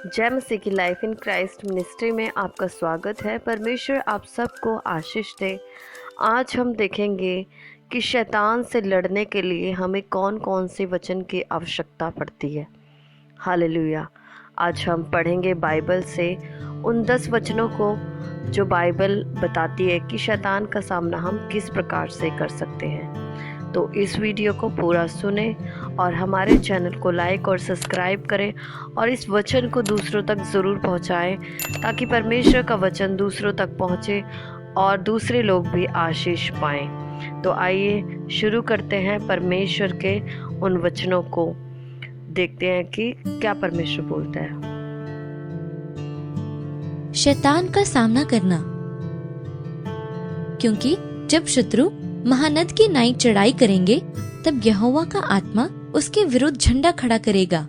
जय मसीह की life in Christ ministry में आपका स्वागत है। परमेश्वर आप सबको आशीष दे। आज हम देखेंगे कि शैतान से लड़ने के लिए हमें कौन कौन से वचन की आवश्यकता पड़ती है। हालेलुया। आज हम पढ़ेंगे बाइबल से उन 10 वचनों को जो बाइबल बताती है कि शैतान का सामना हम किस प्रकार से कर सकते हैं। तो इस वीडियो को पूरा सुने और हमारे चैनल को लाइक और सब्सक्राइब करें और इस वचन को दूसरों तक ज़रूर पहुंचाएं ताकि परमेश्वर का वचन दूसरों तक पहुंचे और दूसरे लोग भी आशीष पाएं। तो आइए शुरू करते हैं परमेश्वर के उन वचनों को। देखते हैं कि क्या परमेश्वर बोलता है। शैतान का सामना करना। क्योंकि जब शत्रु महानद की नाई चढ़ाई करेंगे तब यहोवा का आत्मा उसके विरुद्ध झंडा खड़ा करेगा।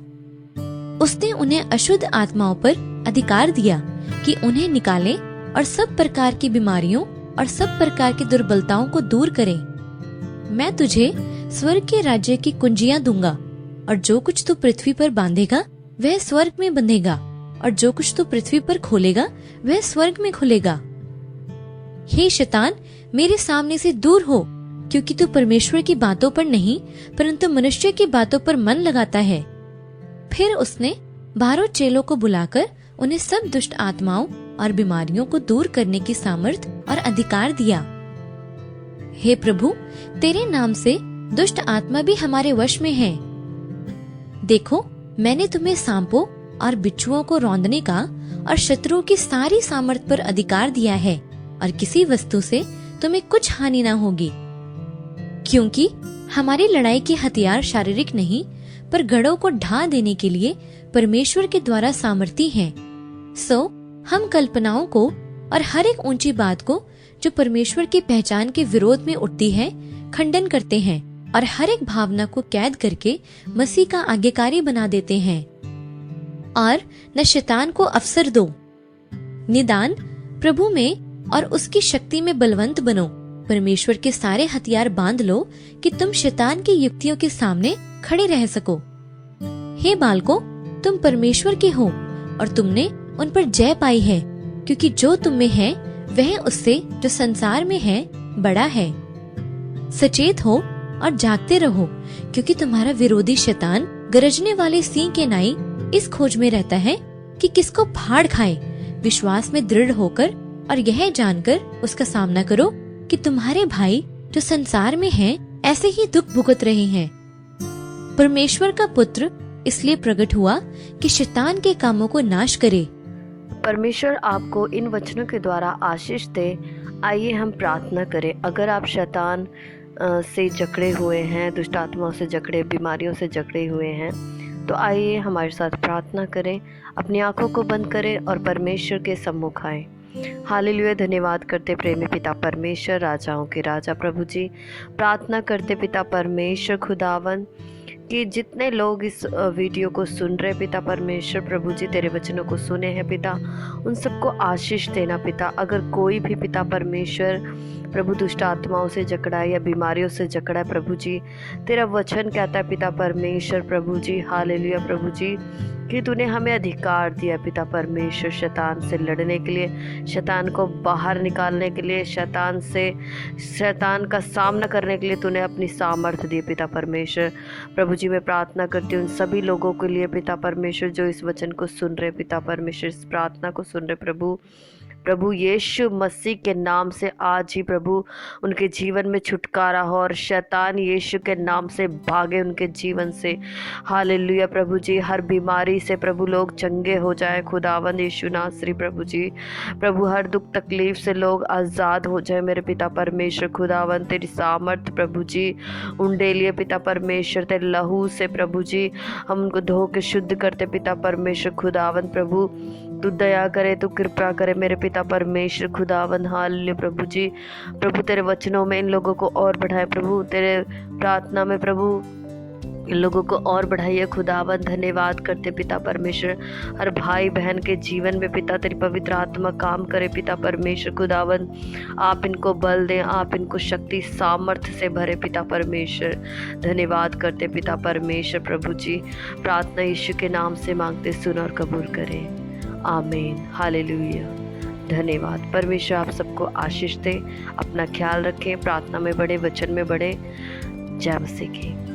उसने उन्हें अशुद्ध आत्माओं पर अधिकार दिया कि उन्हें निकालें और सब प्रकार की बीमारियों और सब प्रकार की दुर्बलताओं को दूर करें। मैं तुझे स्वर्ग के राज्य की कुंजियां दूंगा और जो कुछ तू पृथ्वी पर बांधेगा वह स्वर्ग में बंधेगा और जो कुछ तू पृथ्वी पर खोलेगा वह स्वर्ग में खुलेगा। हे शैतान, मेरे सामने से दूर हो, क्योंकि तू परमेश्वर की बातों पर नहीं परंतु मनुष्य की बातों पर मन लगाता है। फिर उसने 12 चेलों को बुलाकर उन्हें सब दुष्ट आत्माओं और बीमारियों को दूर करने की सामर्थ और अधिकार दिया। हे प्रभु, तेरे नाम से दुष्ट आत्मा भी हमारे वश में है। देखो, मैंने तुम्हें सांपों और बिच्छुओं को रौंदने का और शत्रुओं की सारी सामर्थ पर अधिकार दिया है और किसी वस्तु से तुम्हें कुछ हानि ना होगी। क्योंकि हमारी लड़ाई के हथियार शारीरिक नहीं पर गढ़ों को ढा देने के लिए परमेश्वर के द्वारा सामर्थी हैं। सो हम कल्पनाओं को और हर एक ऊंची बात को जो परमेश्वर की पहचान के विरोध में उठती है खंडन करते हैं और हर एक भावना को कैद करके मसीह का आज्ञाकारी बना देते हैं। और न शैतान को अवसर दो। निदान प्रभु में और उसकी शक्ति में बलवंत बनो। परमेश्वर के सारे हथियार बांध लो कि तुम शैतान की युक्तियों के सामने खड़े रह सको। हे बालकों, तुम परमेश्वर के हो और तुमने उन पर जय पाई है, क्योंकि जो तुम में है वह उससे जो संसार में है बड़ा है। सचेत हो और जागते रहो, क्योंकि तुम्हारा विरोधी शैतान गरजने वाले सिंह के नाई इस खोज में रहता है कि किसको फाड़ खाए। विश्वास में दृढ़ होकर और यह जानकर उसका सामना करो कि तुम्हारे भाई जो संसार में हैं ऐसे ही दुख भुगत रहे हैं। परमेश्वर का पुत्र इसलिए प्रकट हुआ कि शैतान के कामों को नाश करे। परमेश्वर आपको इन वचनों के द्वारा आशीष दे। आइए हम प्रार्थना करें। अगर आप शैतान से जकड़े हुए हैं, दुष्ट आत्माओं से जकड़े, बीमारियों से जकड़े हुए हैं, तो आइए हमारे साथ प्रार्थना करें। अपनी आंखों को बंद करें और परमेश्वर के सम्मुख आएं। हालेलुया। धन्यवाद करते प्रेमी पिता परमेश्वर, राजाओं के राजा प्रभु जी। प्रार्थना करते पिता परमेश्वर खुदावन कि जितने लोग इस वीडियो को सुन रहे पिता परमेश्वर प्रभु जी, तेरे वचनों को सुने हैं पिता, उन सबको आशीष देना पिता। अगर कोई भी पिता परमेश्वर प्रभु दुष्ट आत्माओं से जकड़ा है या बीमारियों से जकड़ा है प्रभु जी, तेरा वचन कहता है पिता परमेश्वर प्रभु जी, हालेलुया प्रभु जी, कि तूने हमें अधिकार दिया पिता परमेश्वर शैतान से लड़ने के लिए, शैतान को बाहर निकालने के लिए, शैतान का सामना करने के लिए तूने अपनी सामर्थ्य दी पिता परमेश्वर प्रभु जी। मैं प्रार्थना करती हूँ उन सभी लोगों के लिए पिता परमेश्वर जो इस वचन को सुन रहे पिता परमेश्वर, इस प्रार्थना को सुन रहे प्रभु यीशु मसीह के नाम से आज ही प्रभु उनके जीवन में छुटकारा हो और शैतान यीशु के नाम से भागे उनके जीवन से। हालेलुया प्रभु जी। हर बीमारी से प्रभु लोग चंगे हो जाए खुदावंद यीशु नासरी प्रभु जी। प्रभु हर दुख तकलीफ से लोग आज़ाद हो जाए मेरे पिता परमेश्वर खुदावंद। तेरी सामर्थ प्रभु जी उनके लिए पिता परमेश्वर, तेरे लहू से प्रभु जी हम उनको धो के शुद्ध करते पिता परमेश्वर खुदावंद। प्रभु तू दया करे, तू कृपा करे मेरे पिता परमेश्वर खुदावंद। हालेलुया प्रभु जी। प्रभु तेरे वचनों में इन लोगों को और बढ़ाए प्रभु। तेरे प्रार्थना में प्रभु इन लोगों को और बढ़ाइए खुदावन। धन्यवाद करते पिता परमेश्वर, हर भाई बहन के जीवन में पिता तेरी पवित्र आत्मा काम करे पिता परमेश्वर खुदावन। आप इनको बल दें, आप इनको शक्ति सामर्थ्य से भरे पिता परमेश्वर। धन्यवाद करते पिता परमेश्वर। प्रभु जी प्रार्थना यीशु के नाम से मांगते, सुन और कबूल करें। आमीन, हालेलुया। धन्यवाद। परमेश्वर आप सबको आशीष दे। अपना ख्याल रखें, प्रार्थना में बढ़े, वचन में बढ़े। जय मसीह की।